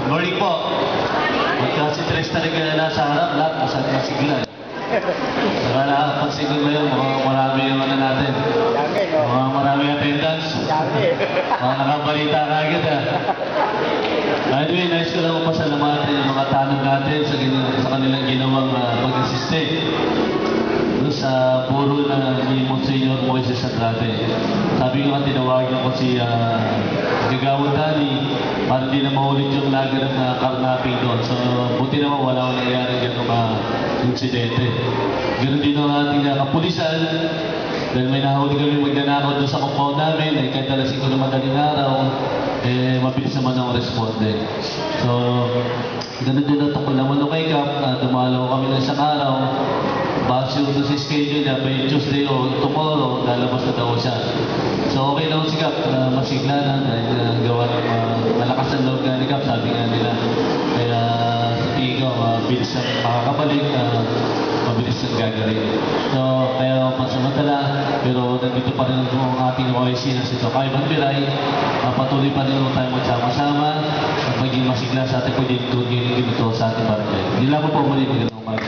Morning po. Magkasi tres talaga nasa harap, lahat nasa masigla. Saka nakapansin ko ngayon, marami yung ano natin. Marami attendance. Nakabalita ka agad Anyway, nice ko lang pasalamatan yung mga tanong natin sa kanilang ginawang pag-assiste. Sa puro na ni Monsignor Moises Andrade. Sabi ko nga tinawagan ko si Gagawad Dani para di na mahulit yung laganap na karnaping doon. So, buti naman wala akong nangyari ganong insidente. Ganun din ang ating kapulisan. Dahil may nahuli kami magnanakaw doon sa compound namin, kahit alasin ko na madaling araw, mabilis naman ang responde. So, ganun din ang takbo naman ng kay Cap, dumalaw kami ng isang araw. Base yung sa schedule niya, by Tuesday o tomorrow, lalabas na daw siya. So okay daw si Cap, masigla na dahil gawa ng malakas ang loob ni Cap, sabi nga nila. Kaya sa tingin ko, mabilis ang makakabalik, mabilis ang gagaling. So kaya pansamantala, pero nandito pa rin ang ating OIC na si Tokay Banbiray. Patuloy pa rin tayo magsama-sama at maging masigla sa ating pwede ito sa ating barangay. Hindi lang po muli magandang umaga.